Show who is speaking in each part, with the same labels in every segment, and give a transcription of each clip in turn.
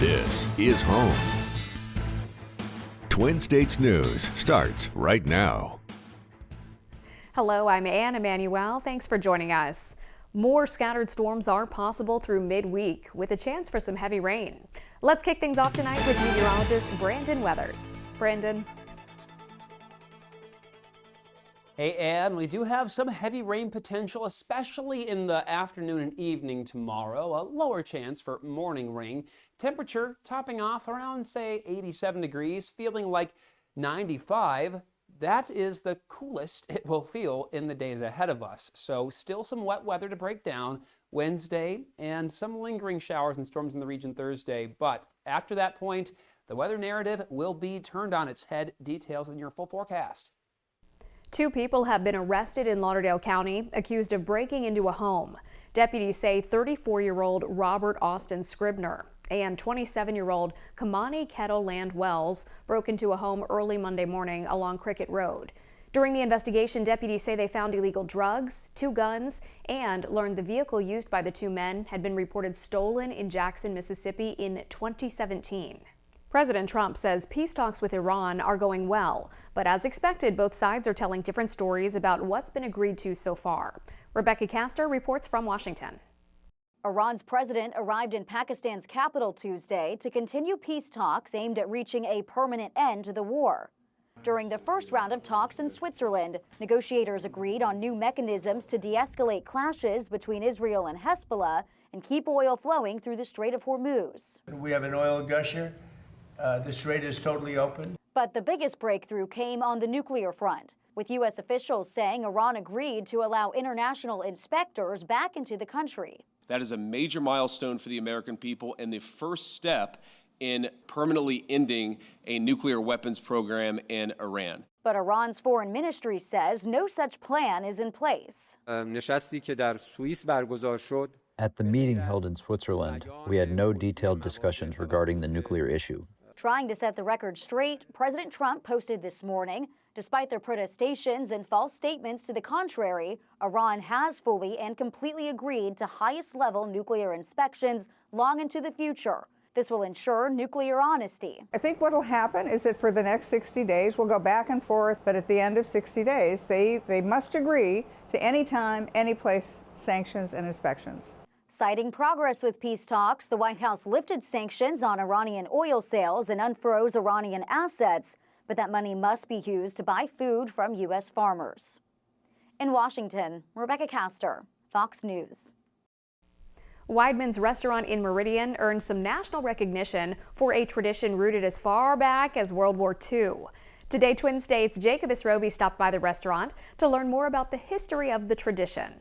Speaker 1: This is home. Twin States News starts right now.
Speaker 2: Hello, I'm Ann Emanuel. Thanks for joining us. More scattered storms are possible through midweek with a chance for some heavy rain. Let's kick things off tonight with meteorologist Brandon Weathers. Brandon.
Speaker 3: Hey, Ann, we do have some heavy rain potential, especially in the afternoon and evening tomorrow. A lower chance for morning rain. Temperature topping off around, say, 87 degrees, feeling like 95. That is the coolest it will feel in the days ahead of us. So still some wet weather to break down Wednesday and some lingering showers and storms in the region Thursday. But after that point, the weather narrative will be turned on its head. Details in your full forecast.
Speaker 2: 2 people have been arrested in Lauderdale County, accused of breaking into a home. Deputies say 34-year-old Robert Austin Scribner and 27-year-old Kamani Kettle Land Wells broke into a home early Monday morning along Cricket Road. During the investigation, deputies say they found illegal drugs, 2 guns, and learned the vehicle used by the 2 men had been reported stolen in Jackson, Mississippi in 2017. President Trump says peace talks with Iran are going well, but as expected, both sides are telling different stories about what's been agreed to so far. Rebecca Castor reports from Washington.
Speaker 4: Iran's president arrived in Pakistan's capital Tuesday to continue peace talks aimed at reaching a permanent end to the war. During the first round of talks in Switzerland, negotiators agreed on new mechanisms to de-escalate clashes between Israel and Hezbollah and keep oil flowing through the Strait of Hormuz.
Speaker 5: We have an oil gusher. The strait is totally open.
Speaker 4: But the biggest breakthrough came on the nuclear front, with U.S. officials saying Iran agreed to allow international inspectors back into the country.
Speaker 6: That is a major milestone for the American people and the first step in permanently ending a nuclear weapons program in Iran.
Speaker 4: But Iran's foreign ministry says no such plan is in place.
Speaker 7: At the meeting held in Switzerland, we had no detailed discussions regarding the nuclear issue.
Speaker 4: Trying to set the record straight, President Trump posted this morning, despite their protestations and false statements to the contrary, Iran has fully and completely agreed to highest-level nuclear inspections long into the future. This will ensure nuclear honesty.
Speaker 8: I think what will happen is that for the next 60 days, we'll go back and forth, but at the end of 60 days, they must agree to any time, any place, sanctions and inspections.
Speaker 4: Citing progress with peace talks, the White House lifted sanctions on Iranian oil sales and unfroze Iranian assets, but that money must be used to buy food from U.S. farmers. In Washington, Rebecca Castor, Fox News.
Speaker 2: Weidman's restaurant in Meridian earned some national recognition for a tradition rooted as far back as World War II. Today, Twin States' Jacob Isrobi stopped by the restaurant to learn more about the history of the tradition.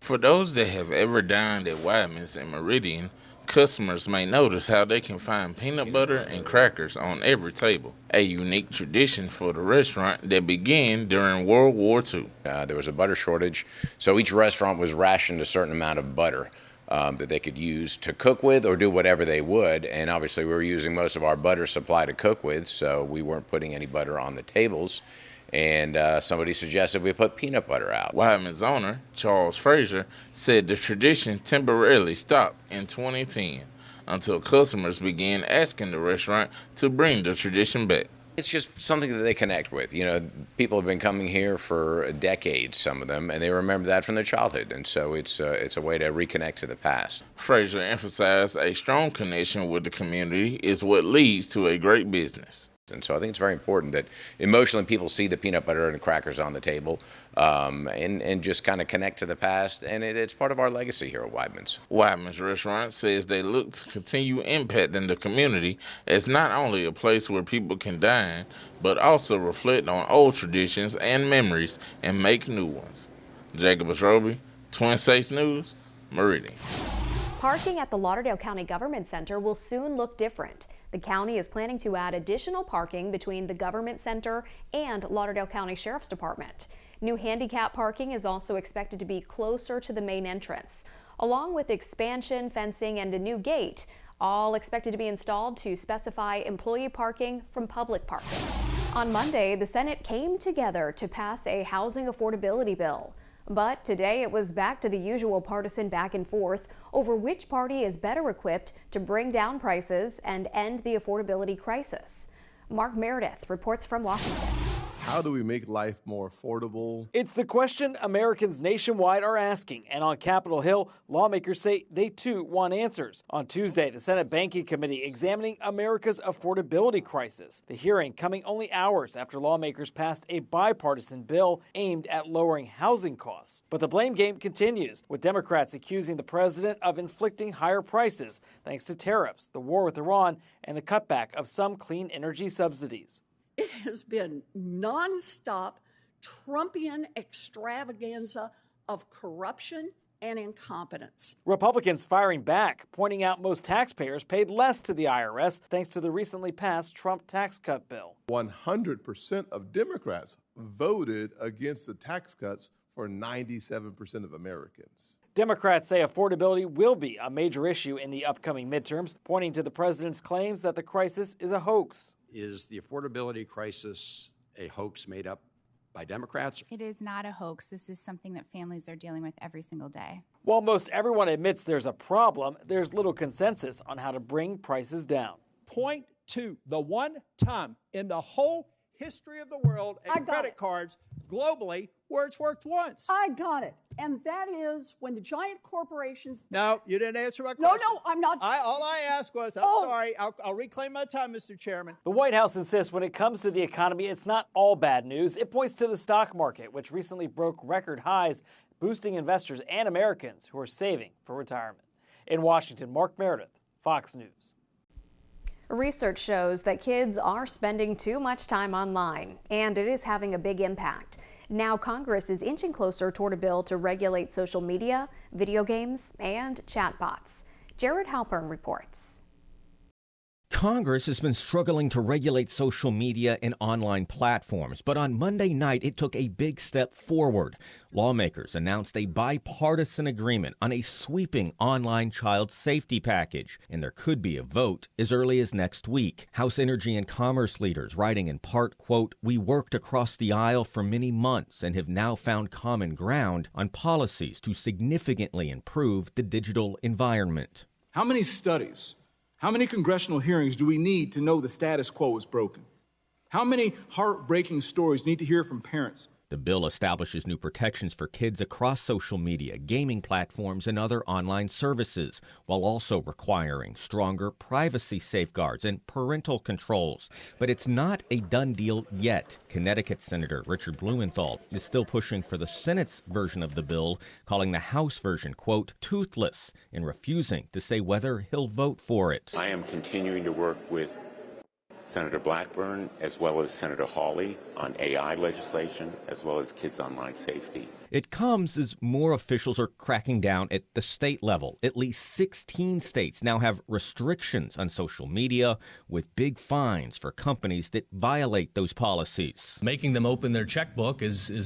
Speaker 9: For those that have ever dined at Weidman's in Meridian, customers may notice how they can find peanut butter and crackers on every table, a unique tradition for the restaurant that began during World War II.
Speaker 10: There was a butter shortage, so each restaurant was rationed a certain amount of butter that they could use to cook with or do whatever they would, and obviously we were using most of our butter supply to cook with, so we weren't putting any butter on the tables. And somebody suggested we put peanut butter out.
Speaker 9: Weidman's owner, Charles Frazier, said the tradition temporarily stopped in 2010 until customers began asking the restaurant to bring the tradition back.
Speaker 10: It's just something that they connect with. You know, people have been coming here for decades, some of them, and they remember that from their childhood. And so it's a way to reconnect to the past.
Speaker 9: Frazier emphasized a strong connection with the community is what leads to a great business.
Speaker 10: And so I think it's very important that emotionally people see the peanut butter and crackers on the table and just kind of connect to the past. And it's part of our legacy here at Weidman's.
Speaker 9: Weidman's restaurant says they look to continue impacting the community as not only a place where people can dine, but also reflect on old traditions and memories and make new ones. Jacob Isrobi, Twin States News, Meridian.
Speaker 2: Parking at the Lauderdale County Government Center will soon look different. The county is planning to add additional parking between the Government Center and Lauderdale County Sheriff's Department. New handicap parking is also expected to be closer to the main entrance, along with expansion, fencing, and a new gate, all expected to be installed to specify employee parking from public parking. On Monday, the Senate came together to pass a housing affordability bill. But today it was back to the usual partisan back and forth over which party is better equipped to bring down prices and end the affordability crisis. Mark Meredith reports from Washington.
Speaker 11: How do we make life more affordable?
Speaker 12: It's the question Americans nationwide are asking, and on Capitol Hill, lawmakers say they too want answers. On Tuesday, the Senate Banking Committee examining America's affordability crisis. The hearing coming only hours after lawmakers passed a bipartisan bill aimed at lowering housing costs. But the blame game continues, with Democrats accusing the president of inflicting higher prices thanks to tariffs, the war with Iran, and the cutback of some clean energy subsidies.
Speaker 13: It has been nonstop Trumpian extravaganza of corruption and incompetence.
Speaker 12: Republicans firing back, pointing out most taxpayers paid less to the IRS thanks to the recently passed Trump tax cut bill.
Speaker 11: 100% of Democrats voted against the tax cuts for 97% of Americans.
Speaker 12: Democrats say affordability will be a major issue in the upcoming midterms, pointing to the president's claims that the crisis is a hoax.
Speaker 14: Is the affordability crisis a hoax made up by Democrats?
Speaker 15: It is not a hoax. This is something that families are dealing with every single day.
Speaker 12: While most everyone admits there's a problem, there's little consensus on how to bring prices down.
Speaker 16: Point to the one time in the whole history of the world and credit cards globally where it's worked once.
Speaker 13: I got it. And that is when the giant corporations...
Speaker 16: No, you didn't answer my question.
Speaker 13: No, I'm not...
Speaker 16: All I asked was, I'm sorry, I'll reclaim my time, Mr. Chairman.
Speaker 12: The White House insists when it comes to the economy, it's not all bad news. It points to the stock market, which recently broke record highs, boosting investors and Americans who are saving for retirement. In Washington, Mark Meredith, Fox News.
Speaker 2: Research shows that kids are spending too much time online, and it is having a big impact. Now Congress is inching closer toward a bill to regulate social media, video games, and chatbots. Jared Halpern reports.
Speaker 17: Congress has been struggling to regulate social media and online platforms, but on Monday night it took a big step forward. Lawmakers announced a bipartisan agreement on a sweeping online child safety package, and there could be a vote as early as next week. House Energy and Commerce leaders writing in part, quote, "We worked across the aisle for many months and have now found common ground on policies to significantly improve the digital environment."
Speaker 18: How many studies? How many congressional hearings do we need to know the status quo is broken? How many heartbreaking stories need to hear from parents?
Speaker 17: The bill establishes new protections for kids across social media, gaming platforms, and other online services, while also requiring stronger privacy safeguards and parental controls. But it's not a done deal yet. Connecticut Senator Richard Blumenthal is still pushing for the Senate's version of the bill, calling the House version, quote, toothless, and refusing to say whether he'll vote for it.
Speaker 19: I am continuing to work with Senator Blackburn as well as Senator Hawley on AI legislation as well as kids' online safety.
Speaker 17: It comes as more officials are cracking down at the state level. At least 16 states now have restrictions on social media with big fines for companies that violate those policies.
Speaker 20: Making them open their checkbook is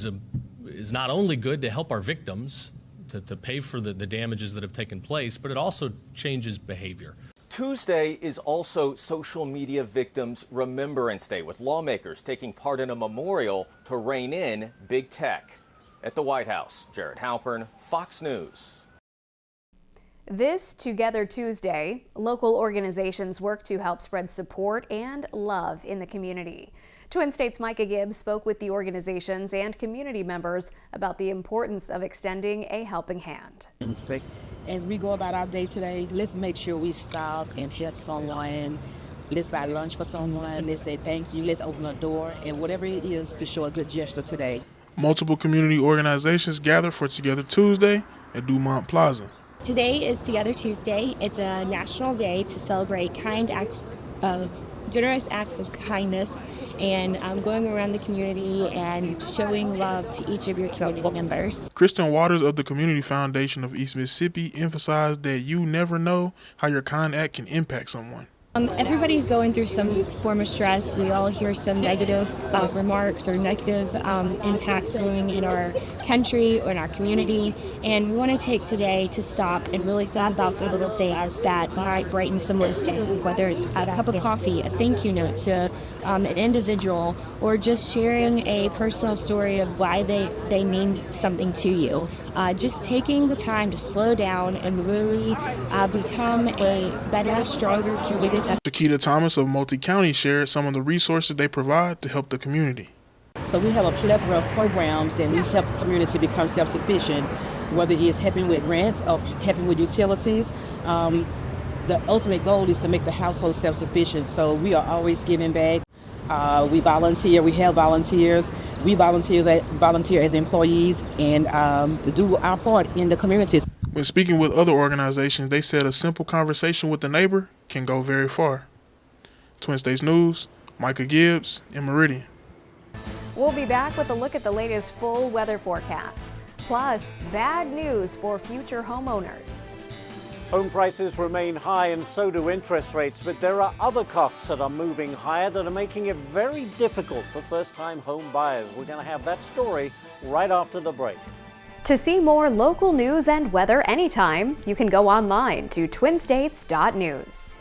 Speaker 20: not only good to help our victims to pay for the damages that have taken place, but it also changes behavior.
Speaker 17: Tuesday is also Social Media Victims Remembrance Day, with lawmakers taking part in a memorial to rein in big tech. At the White House, Jared Halpern, Fox News.
Speaker 2: This Together Tuesday, local organizations work to help spread support and love in the community. Twin States' Micah Gibbs spoke with the organizations and community members about the importance of extending a helping hand.
Speaker 21: As we go about our day today, let's make sure we stop and help someone. Let's buy lunch for someone. Let's say thank you. Let's open a door, and whatever it is to show a good gesture today.
Speaker 22: Multiple community organizations gather for Together Tuesday at Dumont Plaza.
Speaker 23: Today is Together Tuesday. It's a national day to celebrate generous acts of kindness and going around the community and showing love to each of your community members.
Speaker 22: Kristen Waters of the Community Foundation of East Mississippi emphasized that you never know how your kind act can impact someone.
Speaker 23: Everybody's going through some form of stress. We all hear some negative remarks or negative impacts going in our country or in our community. And we want to take today to stop and really think about the little things that might brighten someone's day, whether it's a cup of coffee, a thank you note to an individual, or just sharing a personal story of why they mean something to you. Just taking the time to slow down and really become a better, stronger community.
Speaker 22: Shakita Thomas of Multi-County shared some of the resources they provide to help the community.
Speaker 21: So we have a plethora of programs that we help the community become self-sufficient, whether it's helping with rents or helping with utilities. The ultimate goal is to make the household self-sufficient. So we are always giving back. We volunteer, we have volunteers. We volunteer as employees and do our part in the community.
Speaker 22: When speaking with other organizations, they said a simple conversation with the neighbor can go very far. Twin States News, Micah Gibbs in Meridian.
Speaker 2: We'll be back with a look at the latest full weather forecast. Plus, bad news for future homeowners.
Speaker 12: Home prices remain high and so do interest rates, but there are other costs that are moving higher that are making it very difficult for first-time home buyers. We're going to have that story right after the break.
Speaker 2: To see more local news and weather anytime, you can go online to twinstates.news.